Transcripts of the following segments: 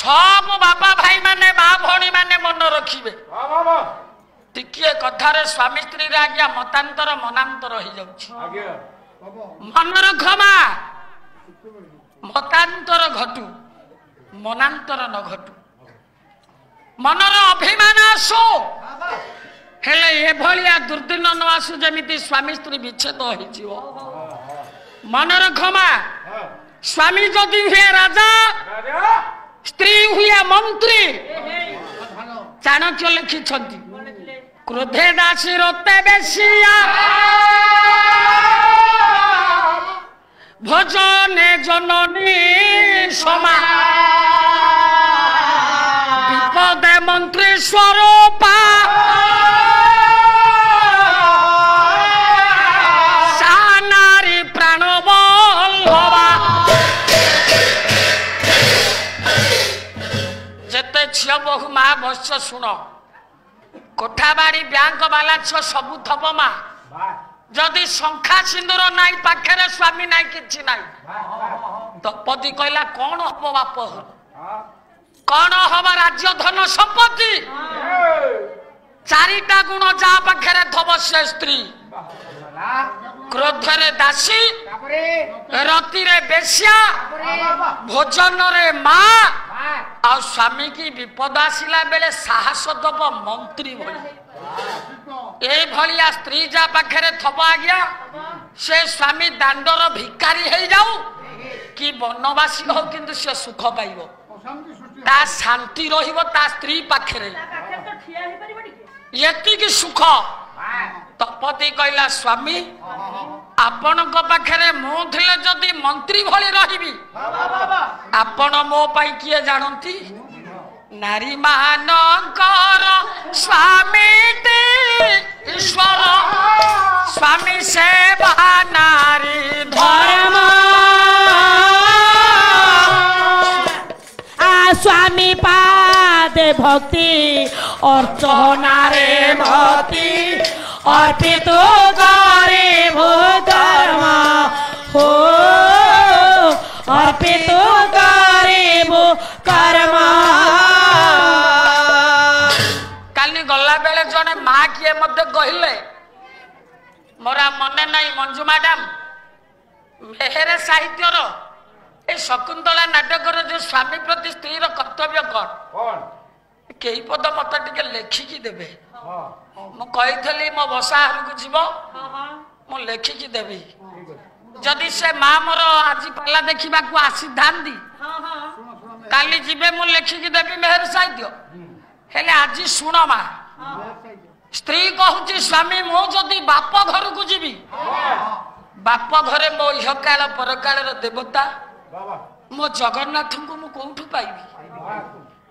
सब बापा भाई माने बा भौणी माने मन रखिबे टिके कथारे स्वामी स्त्री रे आज्ञा मतांतर मनांतर हो जाउछि मनर क्षमा मतांतर घटू मनांतर न घटू मनर अभिमान आसो हेले ए भलिया दुर्दिन न आसु जेमिति स्वामी स्त्री विच्छेद होई जीवो मनर क्षमा स्वामी जदि हुए राजा स्त्री हुए मंत्री चाणक्य लिखिछंती क्रोधे दासी रोते बेसिया भजने जननी समा विपदे मंत्री स्वरूपा सानारी प्राणबल्लभा जेते छिया बहु माँ बस शुण कोठाबाड़ी बैंक वाला छ सबू थब मा जदि शंखा सिंदूर नाई पाखे स्वामी नाई किछि नाई द्रौपदी कहला कौन हम बाप कौन हम राज्य धन संपत्ति चारिटा गुण जा पाखे थब से स्त्री क्रोध रे दासी रति रे बेश्या भोजन रे माँ आ स्वामी की विपद आसिला बेले साहस दब मंत्री भली ए भलिया स्त्री जा पाखे थब आज्ञा से स्वामी दांडर भिकारी हो जाऊ कि वनवासी हो किंतु से सुख पाइबो ता शांति रहिबो ता स्त्री पाखे एतिकी सुख तपति कहला स्वामी आपण पाखे मु थिले जदि मंत्री भली रहिबी आपण मो पाई किए जानती नारी मानकर स्वामी ईश्वर स्वामी सेवा नारी धर्म स्वामी पादे भक्ति अर्चना रे भक्ति अर्पित करे भो धर्म हो अर्पित करे भो कर्म काली गला बेले जने माँ किए मते कहिले मोरा मने नहीं मंजू मैडम मेहरे साहित्यर ए शकुंतला नाटकर जो स्वामी प्रति स्त्री कर्तव्य कौन कई पद मत टे लेखिकी देवे मुझे मो बसाहर को जीव मु लेखिकी देवी जदि से माँ मोर आज पाला देखा आसी था काली जीवे मु लेखिकी देवी मेहर साहित्य हेले आज शुण माँ स्त्री कहूँ स्वामी मु जदि बाप घर को जीवी बाप घरे मो इहकाल परकाल देवता मो जगन्नाथ को मु कोठू पाइबी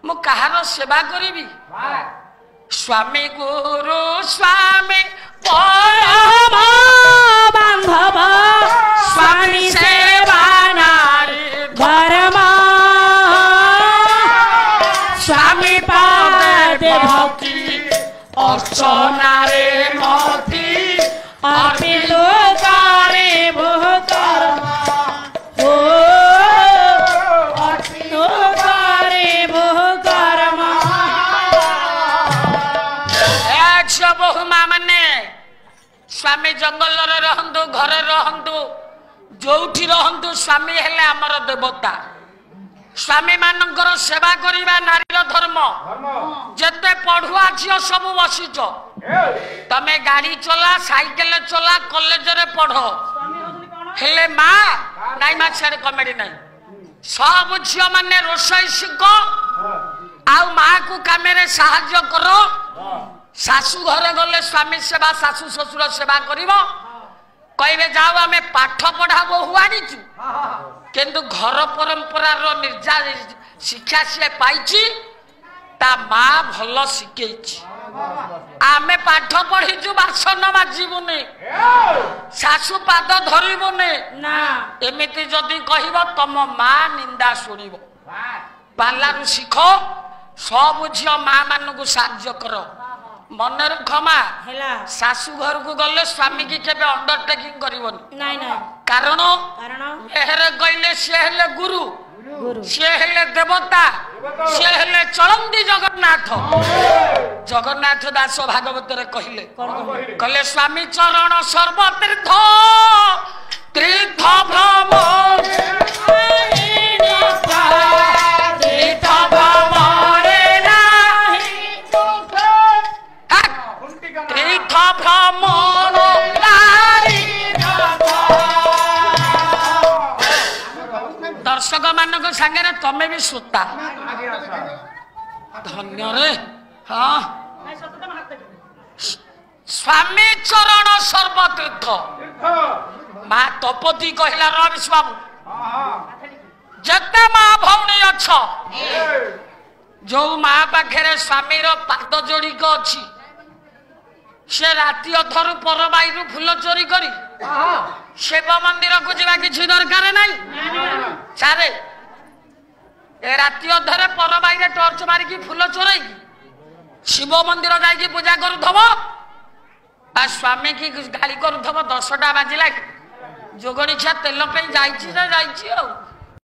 मु कहार सेवा करी स्वामी गुरु स्वामी परम बांधव स्वामी सेवा नारी धर्म स्वामी पाद भक्ति अर्चना रे मति अर्पित करे भो कर्म हो अर्पित करे भो कर्म बहु माँ मैंने स्वामी जंगल रहंतु घर रहंतु जोठी रहंतु स्वामी हेले आमर देवता स्वामी मानकर सेवा करिबा नारीर धर्म जेते पढ़ुआ झियो सब बसिच तमे गाड़ी चला साइकेल चला कॉलेज रे पढ़ हेले माँ नाई माँ छाड़े कमेडी नाई सब झियो माने रोषई शिख आउ माँ को कामेरे साहाय्य करो सासू घरे गले स्वामी सेवा सासू ससुर सेवा करिवो कहबे जाओ आमे पाठ पढ़ा बहु आनिचु किंतु घर परंपरा रो निर्जा शिक्षा से पाइची ता माँ भल शिखेची आमे पाठ पढ़ीचु बासन माजिबुनी सासू पाद धरिबुनी ना एमिति जदि कहबो तम माँ निंदा सुनिबो पालारु शिख सब झियो माँ मानकु साहाय्य करो मनर क्षमा सासू घर को गले स्वामी की केबे अंडरटेकिंग करिवनी नाई नाई कारण मेहर गइले से हेले गुरु सी हेले देवता सी हेले चलंदी जगन्नाथ जगन्नाथ दास भागवत कहले कहले स्वामी चरण सर्वतीर्थ तीर्थ भ्रमण तीर्थ भ्रमणे तीर्थ भ्रमण दर्शक मान सागे तमें भी सुता धन्य रे हाँ स्वामी चरण सर्वतीर्थ माँ तपती कहला रमेश बाबू जते माँ भौणी अच्छ जो माँ पाखे स्वामी पाद जोड़िक अच्छी से राति अधर पर बाई फूल चोरी करी शिव मंदिर को जावा किसी दरकार नहीं सारे ए राति अधरे पर बाई टर्च मारिकी फूल चोरई शिव मंदिर जाइए पूजा करुथब आ स्वामी की गाली करुथब 10टा बाजिला जोगणी छा तेल पे जाइए